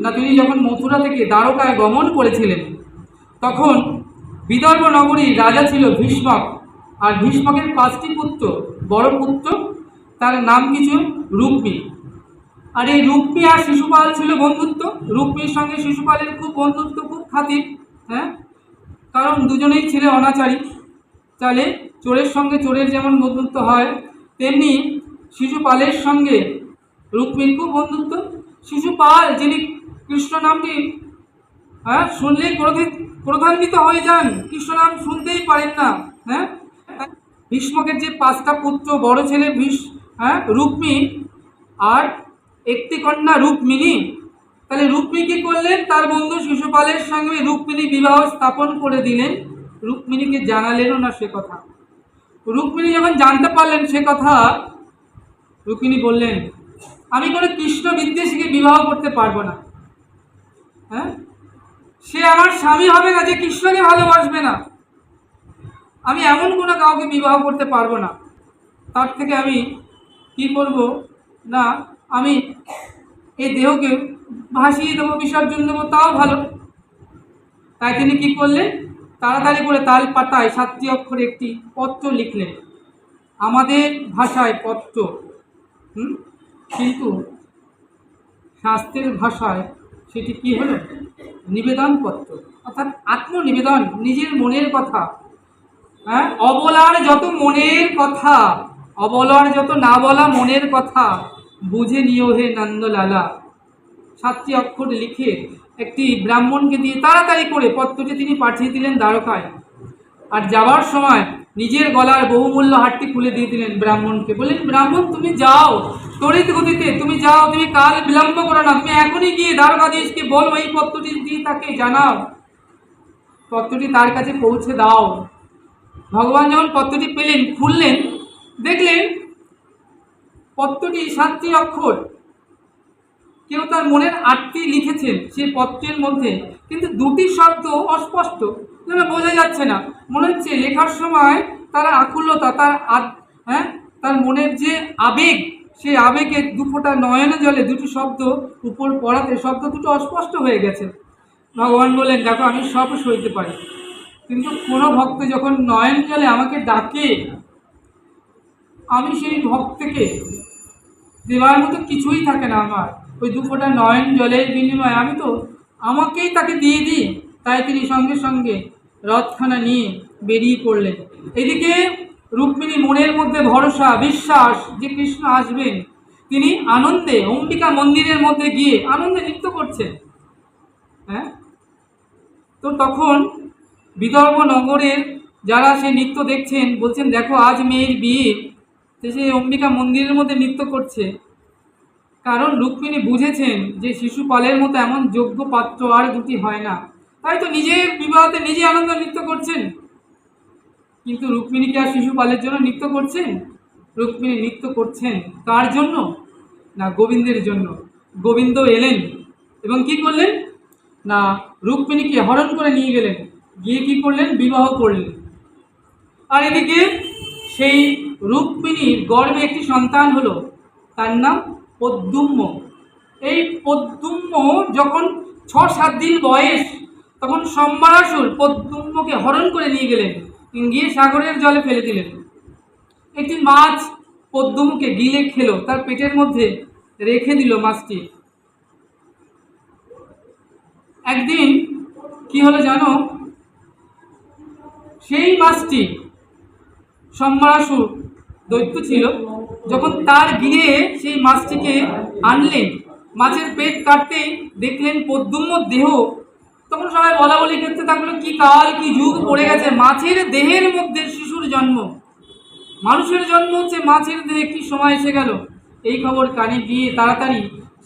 না তিনি যখন মথুরা থেকে দ্বারকায় গমন করেছিলেন, তখন বিদর্ভ নগরীর রাজা ছিল ভীষ্মক। আর ভীষ্মকের 5টি পুত্র, বড় পুত্র তার নাম কিছু রুক্মী। আর এই রুক্মী আর শিশুপাল ছিল বন্ধুত্ব। রুক্মীর সঙ্গে শিশুপালের খুব বন্ধুত্ব, খুব খাতির। হ্যাঁ, কারণ দুজনেই ছিল অনাচারী। তাহলে চোরের সঙ্গে চোরের যেমন বন্ধুত্ব হয়, তেমনি শিশুপালের সঙ্গে রুক্মীর খুব বন্ধুত্ব। শিশুপাল, যিনি কৃষ্ণ নামটি শুনলেই ক্রোধান্বিত হয়ে যান, কৃষ্ণ নাম শুনতেই পারেন না। হ্যাঁ, ভীষ্মকের যে 5টা পুত্র, বড় ছেলে রুক্মী আর একটি কন্যা রুক্মিণী। তাহলে রুক্মী কি করলেন? তার বন্ধু শিশুপালের সঙ্গে রুক্মিণী বিবাহ স্থাপন করে দিলেন। রুক্মিণীকে জানালেনও না সে কথা। রুক্মিণী যখন জানতে পারলেন সে কথা, রুক্মিণী বললেন, আমি কোনো কৃষ্ণ বিদ্বেষীকে বিবাহ করতে পারবো না। হ্যাঁ, সে আমার স্বামী হবে না যে কৃষ্ণকে ভালোবাসবে না। আমি এমন কোনো কাউকে বিবাহ করতে পারবো না। তার থেকে আমি কি করব না, আমি এই দেহকে ভাসিয়ে দেবো, বিসর্জন দেবো, তাও ভালো। তাই তিনি কি করলেন? তাড়াতাড়ি করে তাল পাতায় 7টি অক্ষরে একটি পত্র লিখলেন। আমাদের ভাষায় পত্র, কিন্তু শাস্ত্রের ভাষায় সেটি কি হলো? নিবেদন পত্র, অর্থাৎ আত্মনিবেদন, নিজের মনের কথা। হ্যাঁ, অবলার যত মনের কথা, অবলার যত না বলা মনের কথা, বুঝে নিও হে নন্দলালা। 7টি অক্ষর লিখে একটি ব্রাহ্মণকে দিয়ে তাড়াতাড়ি করে পত্রটি তিনি পাঠিয়ে দিলেন দ্বারকায়। আর যাওয়ার সময় নিজের গলার বহুমূল্য হারটি খুলে দিয়ে দিলেন ব্রাহ্মণকে। বললেন, ব্রাহ্মণ তুমি যাও, তড়িৎ গতিতে তুমি যাও, তুমি কাল বিলম্ব করো না, তুমি এখনই গিয়ে দ্বারকাধীশকে বলো এই পত্রটি দিয়ে তাকে জানাও, পত্রটি তার কাছে পৌঁছে দাও। ভগবান যখন পত্রটি পেলেন, খুললেন, দেখলেন পত্রটি 7টি অক্ষর। কেউ তার মনের 8টি লিখেছেন সেই পত্রের মধ্যে, কিন্তু 2টি শব্দ অস্পষ্ট, যেন বোঝা যাচ্ছে না। মনে হচ্ছে লেখার সময় তার আকুলতা, তার মনের যে আবেগ, সেই আবেগে 2 ফোঁটা নয়ন জলে 2টি শব্দ উপর পড়াতে শব্দ দুটো অস্পষ্ট হয়ে গেছে। ভগবান বললেন, দেখো আমি সব সইতে পারি, কিন্তু কোনো ভক্ত যখন নয়ন জলে আমাকে ডাকে, আমি সেই ভক্তকে দেওয়ার মতো কিছুই থাকে না আমার। ওই 2 ফোঁটা নয়ন জলের বিনিময়ে আমি তো আমাকেই তাকে দিয়ে দিই। তাই তিনি সঙ্গে সঙ্গে রথখানা নিয়ে বেরিয়ে পড়লেন। এদিকে রুক্মিণী মনের মধ্যে ভরসা, বিশ্বাস যে কৃষ্ণ আসবেন, তিনি আনন্দে অম্বিকা মন্দিরের মধ্যে গিয়ে আনন্দে নৃত্য করছেন। হ্যাঁ, তো তখন বিদর্ভ নগরের যারা সেই নৃত্য দেখছেন বলছেন, দেখো আজ মেয়ের বিয়ে, সে অম্বিকা মন্দিরের মধ্যে নৃত্য করছে। কারণ রুক্মিণী বুঝেছেন যে শিশুপালের মতো এমন যোগ্য পাত্র আর 2টি হয় না, তাই তো নিজের বিবাহতে নিজে আনন্দ নৃত্য করছেন। কিন্তু রুক্মিণী কি আর শিশুপালের জন্য নৃত্য করছেন? রুক্মিণী নৃত্য করছেন কার জন্য? না, গোবিন্দের জন্য। গোবিন্দ এলেন এবং কি করলেন না, রুক্মিণীকে হরণ করে নিয়ে গেলেন, গিয়ে কি করলেন? বিবাহ করলেন। আর এদিকে সেই রুক্মিণীর গর্ভে একটি সন্তান হলো, তার নাম প্রদ্যুম্ন। এই প্রদ্যুম্ন যখন 6-7 দিন বয়স, তখন সম্বরাসুর প্রদ্যুম্নকে হরণ করে নিয়ে গেলেন, গিয়ে সাগরের জলে ফেলে দিলেন। একটি মাছ প্রদ্যুম্নকে গিলে খেলো, তার পেটের মধ্যে রেখে দিল মাছটি। একদিন কি হলো জানো? সেই মাছটি, সম্বরাসুর দৈত্য ছিল, যখন তার গিয়ে সেই মাছটিকে আনলেন, মাছের পেট কাটতেই দেখলেন প্রদ্যুম্নর দেহ। তখন সবাই বলা বলি করতে থাকলো, কি কাল কি যুগ পড়ে গেছে, মাছের দেহের মধ্যে শিশুর জন্ম, মানুষের জন্ম হচ্ছে মাছের দেহে, কি সময় এসে গেল। এই খবর কানে গিয়ে তাড়াতাড়ি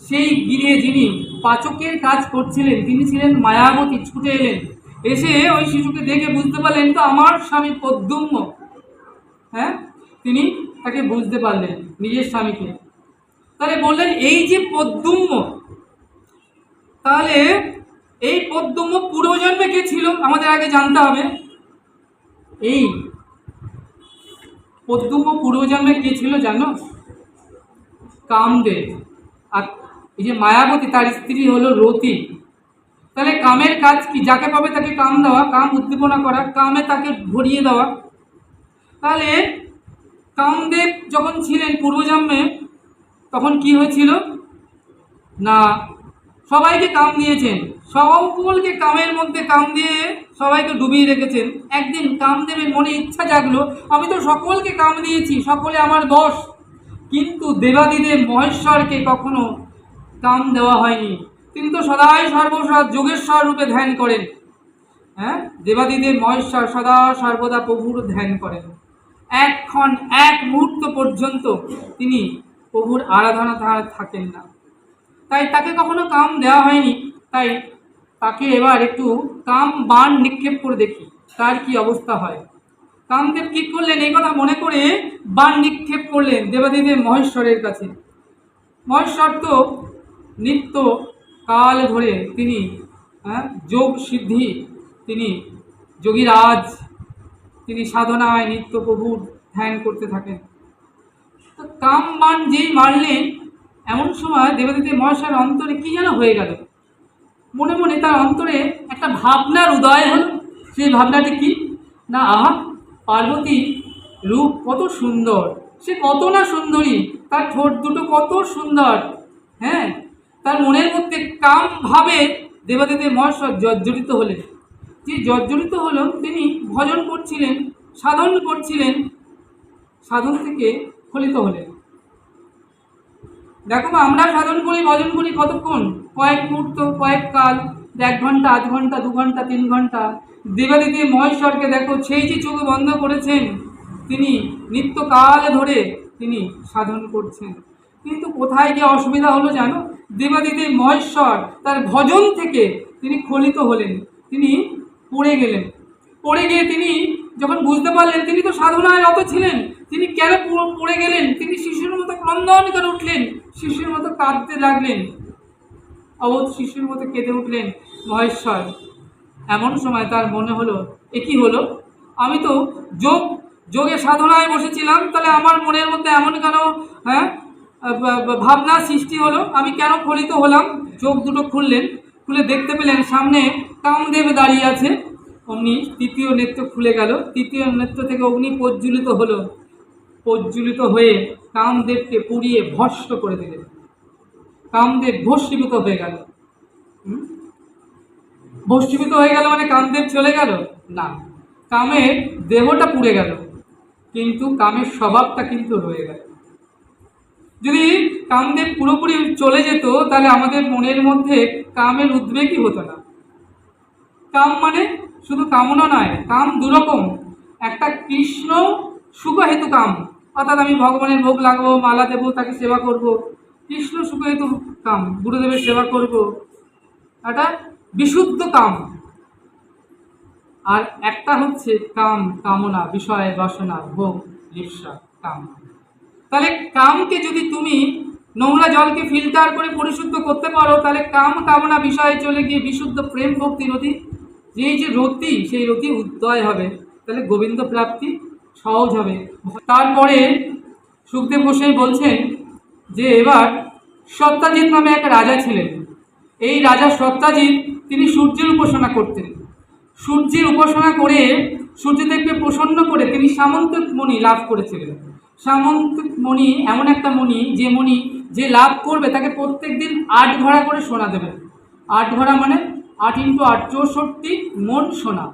সেই গৃহে যিনি পাচকের কাজ করছিলেন, তিনি ছিলেন মায়াবতী, ছুটে এলেন। এসে ওই শিশুকে দেখে বুঝতে পারলেন তো আমার স্বামী প্রদ্যুম্ন। হ্যাঁ, তিনি তাকে বুঝতে পারলেন নিজের স্বামীকে। তাহলে বললেন, এই যে প্রদ্যুম্ন, তাহলে এই প্রদ্যুম্ন পূর্বজন্মে কে ছিল আমাদের আগে জানতে হবে। এই প্রদ্যুম্ন পূর্বজন্মে কে ছিল জানো? কামদেব। আর এই যে মায়াবতী, তার স্ত্রী হলো রতি। তাহলে কামের কাজ কি? যাকে পাবে তাকে কাম দেওয়া, কাম উদ্দীপনা করা, কামে তাকে ভরিয়ে দেওয়া। তাহলে কামদেব যখন ছিলেন পূর্বজন্মে, তখন কি হয়েছিল না, সবাইকে কাম দিয়েছেন, সকলকে কামের মধ্যে কাম দিয়ে সবাইকে ডুবিয়ে রেখেছেন। একদিন কামদেবের মনে ইচ্ছা জাগলো, আমি তো সকলকে কাম দিয়েছি, সকলে আমার বশ, কিন্তু দেবাদিদেব মহেশ্বরকে কখনো কাম দেওয়া হয়নি। তিনি তো সদাই সর্বসা যোগেশ্বর রূপে ধ্যান করেন। হ্যাঁ, দেবাদিদেব মহেশ্বর সদা সর্বদা প্রভুর ধ্যান করেন। একক্ষণ এক মুহূর্ত পর্যন্ত তিনি প্রভুর আরাধনা ছাড়া থাকেন না, তাই তাকে কখনো কাম দেওয়া হয়নি। তাই তাকে এবার একটু কাম বাণ নিক্ষেপ করে দেখি তার কি অবস্থা হয়। কামদেব কি করলেন, এই কথা মনে করে বাণ নিক্ষেপ করলেন দেবাদিদেব মহেশ্বরের কাছে। মহেশ্বর তো নিত্য কাল ধরে তিনি যোগ সিদ্ধি, তিনি যোগীরাজ, তিনি সাধনায় নিত্য প্রভুর ধ্যান করতে থাকেন। তো কাম বাণ যেই মারলেন, এমন সময় দেবাদিদেব মহেশ্বরের অন্তরে কি যেন হয়ে গেল। মনে মনে তার অন্তরে একটা ভাবনার উদয় হল। সেই ভাবনাটি কি না, আহা, পার্বতী রূপ কত সুন্দর, সে কত না সুন্দরী, তার ঠোঁট দুটো কত সুন্দর। হ্যাঁ, তার মনের মধ্যে কাম ভাবে দেবাদিদেব মহেশ্বর জর্জরিত হলেন। যে জর্জরিত হলো, তিনি ভজন করছিলেন, সাধন করছিলেন, সাধন থেকে ফলিত হলেন। দেখো, আমরা সাধন করি, ভজন করি কতক্ষণ? কয়েক মুহূর্ত, কয়েক কাল, 1 ঘন্টা, 8 ঘন্টা, 2 ঘন্টা, 3 ঘন্টা। দেবাদিদেব মহেশ্বরকে দেখো, সেই যে চোখ বন্ধ করেছেন, তিনি নিত্যকাল ধরে তিনি সাধন করছেন। কিন্তু কোথায় গিয়ে অসুবিধা হলো জানো? দেবাদিদেব মহেশ্বর তার ভজন থেকে তিনি ফলিত হলেন, তিনি পড়ে গেলেন। পড়ে গিয়ে তিনি যখন বুঝতে পারলেন তিনি তো সাধনায় রত ছিলেন, তিনি কেন পড়ে গেলেন, তিনি শিশুর মতো ক্রন্দন করে উঠলেন, শিশুর মতো কাঁদতে লাগলেন, অবোধ শিশুর মতো কেঁদে উঠলেন মহেশ্বর। এমন সময় তার মনে হলো, এ কি হলো, আমি তো যোগে সাধনায় বসেছিলাম, তাহলে আমার মনের মধ্যে এমন কেন ভাবনা সৃষ্টি হলো, আমি কেন ফলিত হলাম? চোখ দুটো খুললেন, খুলে দেখতে পেলেন সামনে কামদেব দাঁড়িয়ে আছে। অমনি তৃতীয় নেত্র খুলে গেল, তৃতীয় নেত্র থেকে অগ্নি প্রজ্বলিত হলো, প্রজ্বলিত হয়ে কামদেবকে পুড়িয়ে ভস্ম করে দিলেন। কামদেব ভস্মীভূত হয়ে গেল। ভস্মীভূত হয়ে গেল মানে কামদেব চলে গেল না, কামের দেহটা পুড়ে গেল, কিন্তু কামের স্বভাবটা কিন্তু রয়ে গেল। যদি কামদেব পুরোপুরি চলে যেত, তাহলে আমাদের মনের মধ্যে কামের উদ্বেগই হতো না। কাম মানে শুধু কামনা নয়, কাম দুরকম। একটা কৃষ্ণ সুখহেতু কাম, অর্থাৎ আমি ভগবানের ভোগ লাগবো, মালা দেবো, তাকে সেবা করব, কৃষ্ণ সুখহেতু কাম, গুরুদেবের সেবা করব, এটা বিশুদ্ধ কাম। আর একটা হচ্ছে কাম কামনা, বিষয় বাসনা, ভোগ লিপ্সা, কাম। তাহলে কামকে যদি তুমি নোংরা জলকে ফিল্টার করে পরিশুদ্ধ করতে পারো, তাহলে কাম কামনা বিষয়ে চলে গিয়ে বিশুদ্ধ প্রেম ভক্তি রতি, যেই যে রতি, সেই রতি উদয় হবে, তাহলে গোবিন্দ প্রাপ্তি সহজ হবে। তারপরে সুখদেব গোস্বামী বলছেন যে এবার সত্যাজিৎ নামে এক রাজা ছিলেন। এই রাজা সত্যাজিৎ তিনি সূর্যের উপাসনা করতেন। সূর্যের উপাসনা করে সূর্যদেবকে প্রসন্ন করে তিনি সামন্তক মণি লাভ করেছিলেন। সামন্তক মণি এমন একটা মণি, যে মণি যে লাভ করবে তাকে প্রত্যেক দিন 8 ঘড়া করে সোনা দেবেন। 8 ঘড়া মানে 8 × 8 64 মণ সোনা।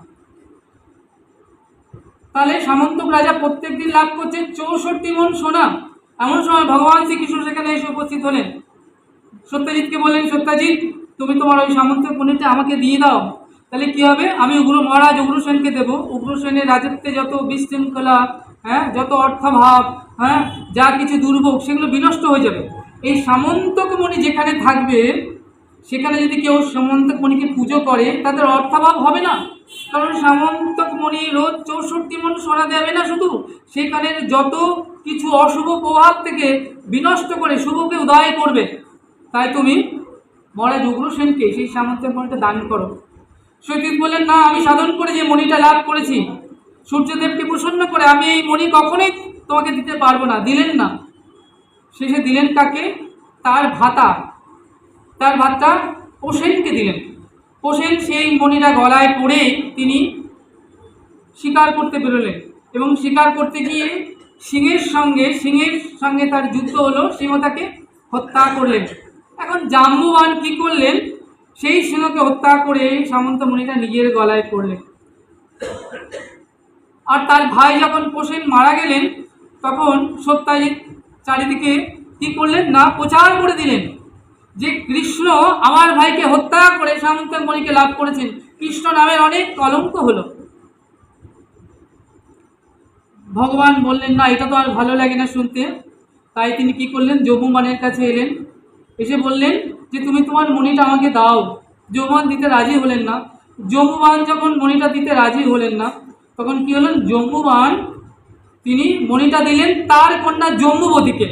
তাহলে সামন্তক রাজা প্রত্যেক দিন লাভ করছে 64 মণ সোনা। এমন সময় ভগবান শ্রীকৃষ্ণ সেখানে এসে উপস্থিত হলেন। সত্যজিৎকে বললেন, সত্যজিৎ, তুমি তোমার ওই সামন্তক মণিটা আমাকে দিয়ে দাও, তাহলে কি হবে, আমি মহারাজ উগ্রসেনকে দেবো। উগ্রসেনের রাজত্বে যত বিশৃঙ্খলা, যত অর্থাভাব, যা কিছু দুর্ভোগ, সেগুলো বিনষ্ট হয়ে যাবে। এই সামন্তক মণি যেখানে থাকবে, সেখানে যদি কেউ সামন্তক মণিকে পুজো করে, তাদের অর্থাভাব হবে না। কারণ সামন্তক মণি রোজ 64 মণ সোনা দেবে না, শুধু সেখানের যত কিছু অশুভ প্রভাব থেকে বিনষ্ট করে শুভকে উদয় করবে। তাই তুমি মহারাজ উগ্রসেনকে সেই সামন্তক মণিটা দান করো। সত্যজিৎ বললেন, না, আমি সাধন করে যে মণিটা লাভ করেছি, সূর্যদেবকে প্রসন্ন করে, আমি এই মণি কখনোই তোমাকে দিতে পারবো না। দিলেন না। শেষে দিলেন কাকে? তার ভাতা, তার ভাতটা পোষেনকে দিলেন। পোষেন সেই মণিটা গলায় পড়ে তিনি শিকার করতে বেরোলেন এবং শিকার করতে গিয়ে সিংহের সঙ্গে তার যুদ্ধ হলো, সিংহ তাকে হত্যা করলেন। এখন জাম্বুবান কি করলেন, সেই সিংহকে হত্যা করে সামন্ত মণিটা নিজের গলায় পড়লেন। আর তার ভাই যখন পোষেন মারা গেলেন, তখন সত্যজিৎ চারিদিকে কি করলেন না প্রচার করে দিলেন যে কৃষ্ণ আমার ভাইকে হত্যা করে সামন্ত মণিকে লাভ করেছেন, কৃষ্ণ নামের অনেক কলঙ্ক হলো। ভগবান বললেন না, এটা তো আর ভালো লাগে না শুনতে। তাই তিনি কি করলেন, যমুবানের কাছে এলেন, এসে বললেন যে তুমি তোমার মণিটা আমাকে দাও। যমুবান দিতে রাজি হলেন না। যমুবান যখন মণিটা দিতে রাজি হলেন না, তখন কি হলেন, যমুবান তিনি মণিটা দিলেন তার কন্যা জম্বুবতীকে।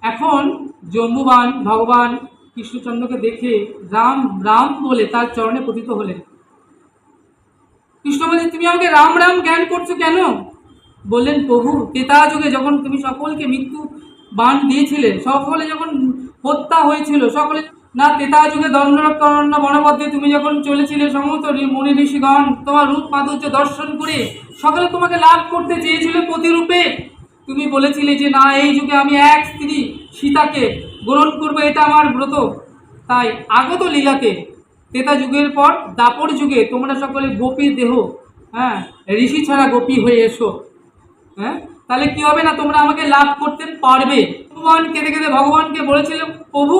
এখন জম্বুবান ভগবান কৃষ্ণচন্দ্রকে দেখে রাম রাম বলে তার চরণে পতিত হলেন। কৃষ্ণ বলছে, তুমি আমাকে রাম রাম জ্ঞান করছো কেন? বললেন, প্রভু ত্রেতা যুগে যখন তুমি সকলকে মৃত্যু বাণ দিয়েছিলে, সকলে যখন হত্যা হয়েছিল, সকলে না ত্রেতা যুগে দণ্ডরণ্য বনপথে তুমি যখন চলেছিলে, সমস্ত মুনি ঋষিগণ তোমার রূপ মাধুর্য দর্শন করে সকলে তোমাকে লাভ করতে চেয়েছিল প্রতিরূপে। তুমি বলেছিলে যে না, এই যুগে আমি এক স্ত্রী সীতাকে গ্রহণ করবো, এটা আমার ব্রত। তাই আগত লীলাতে ত্রেতা যুগের পর দাপর যুগে তোমরা সকলে গোপী দেহ, হ্যাঁ, ঋষি ছাড়া গোপী হয়ে এসো। হ্যাঁ, তাহলে কি হবে না, তোমরা আমাকে লাভ করতে পারবে। ভগবান কেঁদে কেঁদে ভগবানকে বলেছিল, প্রভু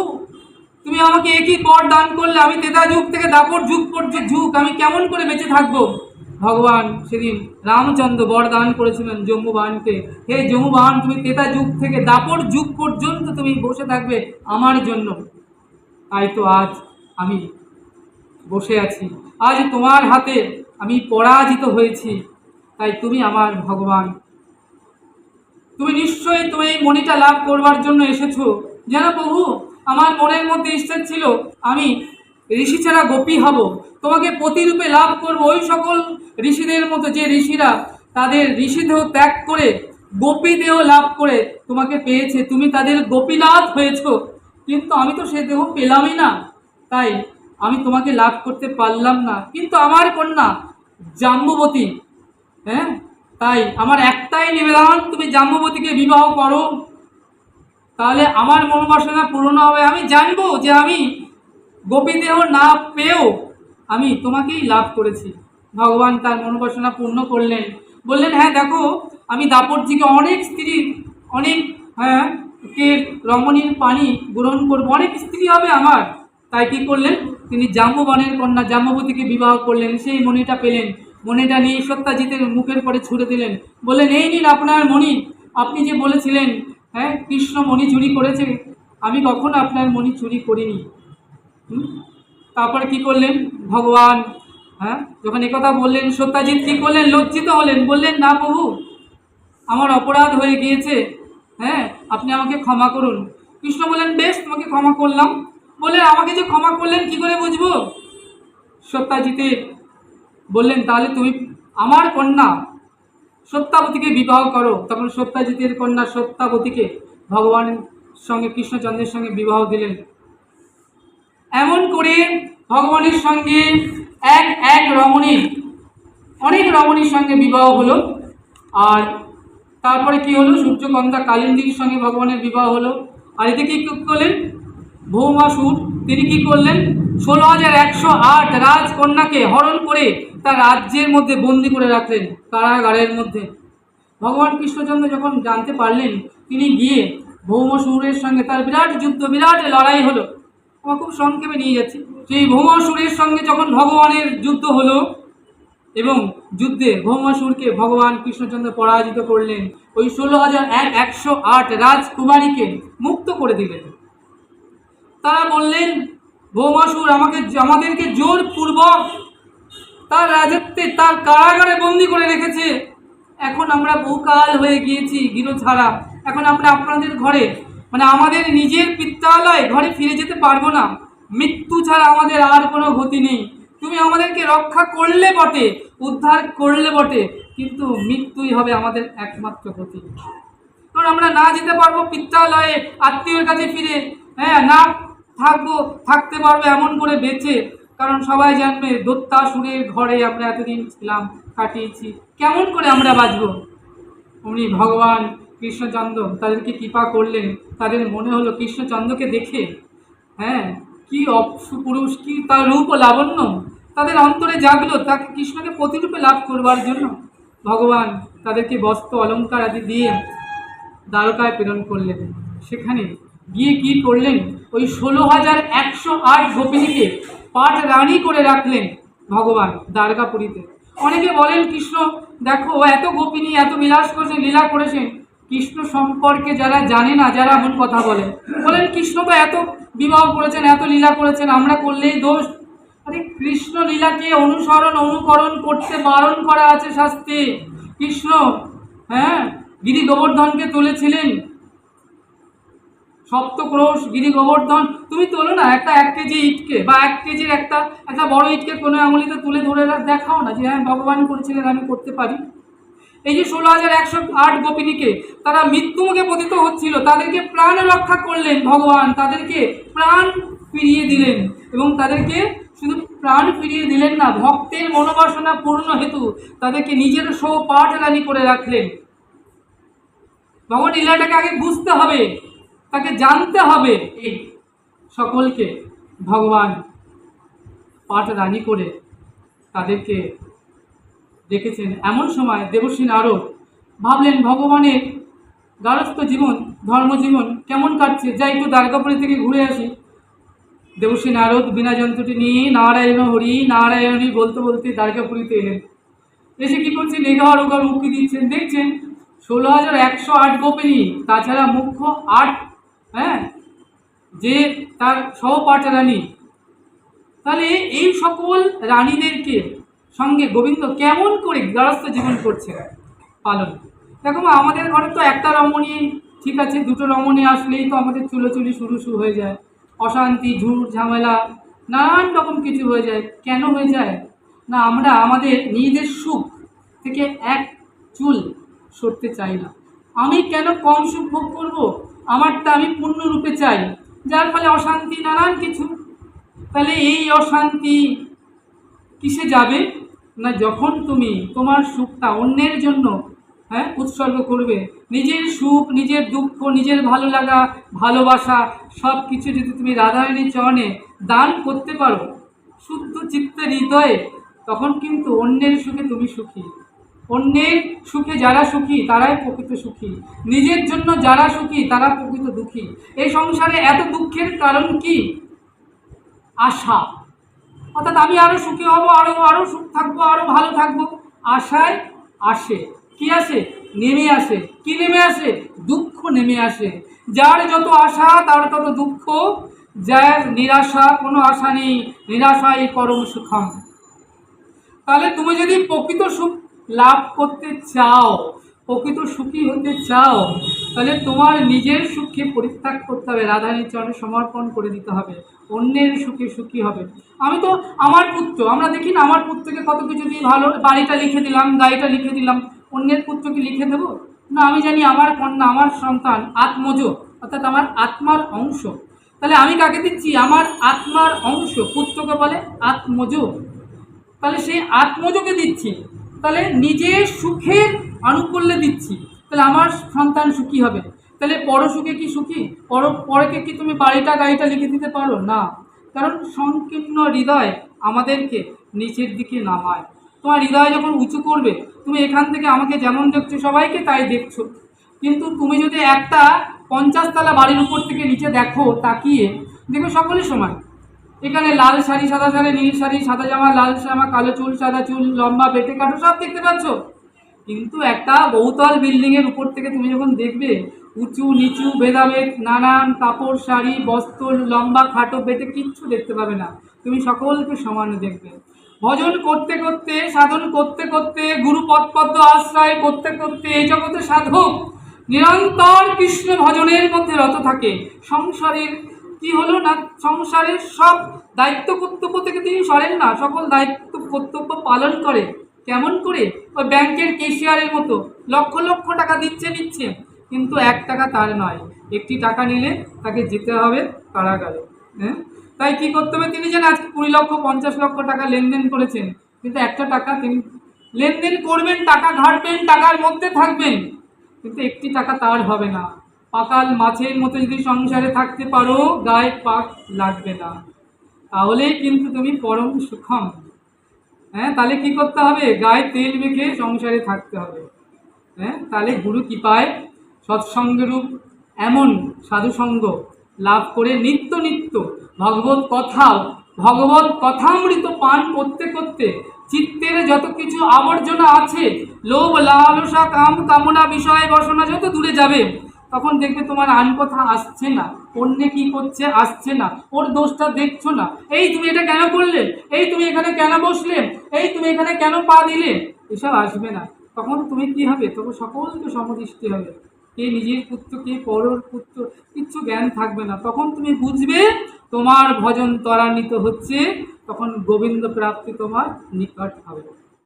তুমি আমাকে একই বর দান করলে, আমি ত্রেতা যুগ থেকে দাপর যুগ পর্যন্ত আমি কেমন করে বেঁচে থাকবো? ভগবান সেদিন রামচন্দ্র বর দান করেছিলেন যমুবানকে, হে যমুবান তুমি ত্রেতা যুগ থেকে দাপর যুগ পর্যন্ত তুমি বসে থাকবে আমার জন্য। তাই তো আজ আমি বসে আছি, আজ তোমার হাতে আমি পরাজিত হয়েছি। তাই তুমি আমার ভগবান, তুমি নিশ্চয়ই তুমি এই মণিটা লাভ করবার জন্য এসেছো। যেন প্রভু আমার মনের মধ্যে ইচ্ছা ছিল আমি ঋষি ছাড়া গোপী হব, তোমাকে প্রতিরূপে লাভ করব। ওই সকল ঋষিদের মতো যে ঋষিরা তাদের ঋষিদেহ ত্যাগ করে গোপী দেহ লাভ করে তোমাকে পেয়েছে, তুমি তাদের গোপীনাথ হয়েছ, কিন্তু আমি তো সে দেহ পেলামই না, তাই আমি তোমাকে লাভ করতে পারলাম না। কিন্তু আমার কন্যা জাম্বুবতী, হ্যাঁ, তাই আমার একটাই নিবেদন, তুমি জাম্বুবতীকে বিবাহ করো, তাহলে আমার মনোবাসনা পূর্ণ হবে। আমি জানবো যে আমি গোপীদেহ না পেয়েও আমি তোমাকেই লাভ করেছি। ভগবান তার মনোবাসনা পূর্ণ করলেন। বললেন, হ্যাঁ দেখো, আমি দাপরজিকে অনেক স্ত্রী, অনেক হ্যাঁ কে রমণীর পানি গ্রহণ করবো, অনেক স্ত্রী হবে আমার। তাই কী করলেন, তিনি জাম্বুবানের কন্যা জাম্বুবতীকে বিবাহ করলেন। সেই মণিটা পেলেন, মণিটা নিয়ে সত্যজিতের মুখের পরে ছুড়ে দিলেন। বললেন, এই নিন আপনার মণি, আপনি যে বলেছিলেন হ্যাঁ কৃষ্ণ মণি চুরি করেছে, আমি কখনো আপনার মণি চুরি করিনি। তারপরে কি করলেন ভগবান, হ্যাঁ যখন একথা বললেন, সত্যজিৎ কি করলেন, লজ্জিত হলেন। বললেন, না প্রভু আমার অপরাধ হয়ে গিয়েছে, হ্যাঁ আপনি আমাকে ক্ষমা করুন। কৃষ্ণ বললেন, বেশ তোমাকে ক্ষমা করলাম। বললেন, আমাকে যে ক্ষমা করলেন কি করে বুঝবো? সত্যজিতের বললেন, তাহলে তুমি আমার কন্যা সত্যাবতীকে বিবাহ করো। তখন সত্যজিতের কন্যা সত্যাবতীকে ভগবানের সঙ্গে কৃষ্ণচন্দ্রের সঙ্গে বিবাহ দিলেন। এমন করে ভগবানের সঙ্গে এক এক রমণীর, অনেক রমণীর সঙ্গে বিবাহ হলো। আর তারপরে কি হলো, সূর্যকন্যা কালিন্দীর সঙ্গে ভগবানের বিবাহ হলো। আর এদিকে কি করলেন, ভৌমাসুর তিনি কি করলেন, 16,108 রাজকন্যাকে হরণ করে তার রাজ্যের মধ্যে বন্দি করে রাখলেন, কারাগারের মধ্যে। ভগবান কৃষ্ণচন্দ্র যখন জানতে পারলেন, তিনি গিয়ে ভৌমাসুরের সঙ্গে তার বিরাট যুদ্ধ, বিরাট লড়াই হলো। আমরা খুব সংক্ষেপে নিয়ে যাচ্ছি। সেই ভৌমাসুরের সঙ্গে যখন ভগবানের যুদ্ধ হলো এবং যুদ্ধে ভৌমাসুরকে ভগবান কৃষ্ণচন্দ্র পরাজিত করলেন, ওই 16,108 রাজকুমারীকে মুক্ত করে দিলেন। তারা বললেন, ভৌমাসুর আমাদেরকে জোরপূর্বক তার রাজত্বে তার কারাগারে বন্দি করে রেখেছে। এখন আমরা বহুকাল হয়ে গিয়েছি গৃহ ছাড়া, এখন আমরা আপনাদের ঘরে মানে আমাদের নিজের পিত্রালয় ঘরে ফিরে যেতে পারবো না। মৃত্যু ছাড়া আমাদের আর কোনো গতি নেই। তুমি আমাদেরকে রক্ষা করলে বটে, উদ্ধার করলে বটে, কিন্তু মৃত্যুই হবে আমাদের একমাত্র গতি। কারণ আমরা না যেতে পারবো পিত্রালয়ে আত্মীয়ের কাছে ফিরে, হ্যাঁ, না থাকতে পারবো এমন করে বেঁচে, কারণ সবাই জানবে দত্তাসুরের ঘরে আমরা এতদিন ছিলাম, কাটিয়েছি, কেমন করে আমরা বাঁচবো। উনি ভগবান কৃষ্ণচন্দ্র তাদেরকে কৃপা করলেন, তাদের মনে হলো কৃষ্ণচন্দ্রকে দেখে, হ্যাঁ, কি অপসুপুরুষ, কি তার রূপ ও লাবণ্য, তাদের অন্তরে জাগলো, তাকে কৃষ্ণকে প্রতিরূপে লাভ করবার জন্য ভগবান তাদেরকে বস্ত্র অলঙ্কার আদি দিয়ে দ্বারকায় প্রেরণ করলেন। সেখানে গিয়ে কি করলেন, ওই 16,108 গোপিনীকে পাট রানী করে রাখলেন ভগবান দ্বারকাপুরীতে। অনেকে বলেন কৃষ্ণ দেখো এত গোপিনী এত বিলাস করেছেন, লীলা করেছেন, কৃষ্ণ সম্পর্কে যারা জানে না, যারা এমন কথা বলেন কৃষ্ণ তো এত বিবাহ করেছেন, এত লীলা করেছেন, আমরা করলেই দোষ। আরে কৃষ্ণ লীলাকে অনুকরণ করতে বারণ করা আছে শাস্ত্রে। কৃষ্ণ, হ্যাঁ, গিরি গোবর্ধনকে তুলেছিলেন, সপ্তক্রোশ গিরি গোবর্ধন, তুমি তোলো না একটা 1 কেজি ইটকে বা 1 কেজির একটা বড় ইটকে কোনো আঙুলিতে তুলে ধরে দেখাও না যে হ্যাঁ ভগবান করেছিলেন, আমি করতে পারি। এই যে 16,108 গোপিনীকে তারা মৃত্যুমুখে পতিত হচ্ছিল, তাদেরকে প্রাণ রক্ষা করলেন ভগবান, তাদেরকে প্রাণ ফিরিয়ে দিলেন। এবং তাদেরকে শুধু প্রাণ ফিরিয়ে দিলেন না, ভক্তের মনোবাসনা পূর্ণ হেতু তাদেরকে নিজের সৌপাঠ রানী করে রাখলেন। ভগবান লীলাটাকে আগে বুঝতে হবে, তাকে জানতে হবে। এই সকলকে ভগবান পাঠ রানী করে তাদেরকে দেখেছেন। এমন সময় দেবশ্রী নারদ ভাবলেন ভগবানের গারস্থ জীবন, ধর্মজীবন কেমন কাটছে, যাই একটু দ্বারকাপুরী থেকে ঘুরে আসি। দেবশ্রী নারদ বিনা যন্ত্রটি নিয়ে নারায়ণ হরি নারায়ণী বলতে বলতে দ্বারকাপুরীতে এলেন। এসে কি করছেন, এঘর ওঘর উঁকি দিচ্ছেন, দেখছেন 16,108 গোপিনী, তাছাড়া মুখ্য 8, হ্যাঁ, যে তার সহপাঠ রানী। তাহলে এই সকল রানীদেরকে সঙ্গে গোবিন্দ কেমন করে গৃহস্থ জীবন করছে পালন। দেখো আমাদের ঘরে তো একটা রমণী ঠিক আছে, 2টো রমণী আসলেই তো আমাদের চুলোচুলি শুরু হয়ে যায়, অশান্তি, ঝুট ঝামেলা, নানান রকম কিছু হয়ে যায়। কেন হয়ে যায় না, আমরা আমাদের নিজেদের সুখ থেকে এক চুল সরতে চাই না। আমি কেন কম সুখ ভোগ করবো, আমারটা আমি পূর্ণরূপে চাই, যার ফলে অশান্তি, নানান কিছু। তাহলে এই অশান্তি কিসে যাবে না, যখন তুমি তোমার সুখটা অন্যের জন্য, হ্যাঁ, উৎসর্গ করবে। নিজের সুখ, নিজের দুঃখ, নিজের ভালো লাগা, ভালোবাসা সব কিছু যদি তুমি রাধারানীর চরণে দান করতে পারো শুদ্ধ চিত্তের হৃদয়ে, তখন কিন্তু অন্যের সুখে তুমি সুখী। অন্যের সুখে যারা সুখী তারাই প্রকৃত সুখী, নিজের জন্য যারা সুখী তারা প্রকৃত দুঃখী। এই সংসারে এত দুঃখের কারণ কি, আশা। অর্থাৎ আমি আরও সুখী হব, আরও সুখ থাকবো, আরও ভালো থাকবো। আশায় আসে কি আসে, নেমে আসে কি, নেমে আসে দুঃখ নেমে আসে। যার যত আশা তার তত দুঃখ, যার নিরাশা, কোনো আশা নেই, নিরাশাই পরম সুখম। তাহলে তুমি যদি প্রকৃত সুখ লাভ করতে চাও, প্রকৃত সুখী হতে চাও, তাহলে তোমার নিজের সুখকে পরিত্যাগ করতে হবে, রাধারানীর চরণে সমর্পণ করে দিতে হবে, অন্যের সুখে সুখী হবে। আমি তো আমার পুত্র, আমরা দেখি না আমার পুত্রকে কত কিছু দিয়ে ভালো, বাড়িটা লিখে দিলাম, গাড়িটা লিখে দিলাম, অন্যের পুত্রকে লিখে দেবো না। আমি জানি আমার কন্যা, আমার সন্তান আত্মজ, অর্থাৎ আমার আত্মার অংশ। তাহলে আমি কাকে দিচ্ছি, আমার আত্মার অংশ, পুত্রকে বলে আত্মজ। তাহলে সেই আত্মজকে দিচ্ছি, তাহলে নিজের সুখের আনুকূল্যে দিচ্ছি, তাহলে আমার সন্তান সুখী হবে। তাহলে পরসুখে কি সুখী, পরকে কি তুমি বাড়িটা গাড়িটা লিখে দিতে পারো না, কারণ সংকীর্ণ হৃদয় আমাদেরকে নিচের দিকে নামায়। তোমার হৃদয় যখন উঁচু করবে, তুমি এখান থেকে আমাকে যেমন দেখছো সবাইকে তাই দেখছো, কিন্তু তুমি যদি একটা 50 তলা বাড়ির উপর থেকে নিচে দেখো, তাকিয়ে দেখো সকলেই সমান। এখানে লাল শাড়ি সাদা শাড়ি, নীল শাড়ি সাদা জামা, লাল জামা কালো চুল সাদা চুল, লম্বা বেটে কাটো সব দেখতে পাচ্ছ। কিন্তু একটা বহুতল বিল্ডিংয়ের উপর থেকে তুমি যখন দেখবে, উঁচু নিচু ভেদাভেদ, নানান কাপড় শাড়ি বস্ত্র, লম্বা খাটো বেটে কিচ্ছু দেখতে পাবে না, তুমি সকলকে সমান দেখবে। ভজন করতে করতে, সাধন করতে করতে, গুরু পদপদ্ম আশ্রয় করতে করতে এই জগতে সাধক নিরন্তর কৃষ্ণ ভজনের মধ্যে রত থাকে। সংসারের কি হলো না, সংসারের সব দায়িত্ব কর্তব্য থেকে তিনি সরেন না, সকল দায়িত্ব কর্তব্য পালন করে। কেমন করে, ওই ব্যাংকের ক্যাশিয়ারের মতো লক্ষ লক্ষ টাকা দিচ্ছে নিচ্ছে, কিন্তু 1 টাকা তার নয়, একটি টাকা নিলে তাকে যেতে হবে কারাগারে। হ্যাঁ, তাই কি করতে হবে, তিনি যেন আজকে 20 লক্ষ 50 লক্ষ টাকা লেনদেন করেছেন, কিন্তু একটা টাকা তিনি লেনদেন করবেন, টাকা ঘাটবেন, টাকার মধ্যে থাকবেন, কিন্তু একটি টাকা তার হবে না। পাকাল মাছের মতো যদি সংসারে থাকতে পারো, গায়ে পাক লাগবে না, তাহলেই কিন্তু তুমি পরম সুখম। হ্যাঁ, তাহলে কি করতে হবে, গায়ে তেল মেখে সংসারে থাকতে হবে। হ্যাঁ, তাহলে গুরু কৃপায় সৎসঙ্গরূপ এমন সাধুসঙ্গ লাভ করে নিত্য নিত্য ভগবত কথামৃত পান করতে করতে চিত্তের যত কিছু আবর্জনা আছে, লোভ লালসা কাম কামনা বিষয় বাসনা যত দূরে যাবে, তখন দেখবে তোমার আন কথা আসছে না, অন্যে কি করছে আসছে না, ওর দোষটা দেখছো না, এই তুমি এটা কেন করলে, এই তুমি এখানে কেন বসলে, এই তুমি এখানে কেন পা দিলে, এসব আসবে না। তখন তুমি কি হবে, তখন সকলকে সমদৃষ্টি হবে, কে নিজের পুত্র কে পরর পুত্র, কিচ্ছু জ্ঞান থাকবে না। তখন তুমি বুঝবে তোমার ভজন ত্বরান্বিত হচ্ছে, তখন গোবিন্দ প্রাপ্তি তোমার নিকট হবে।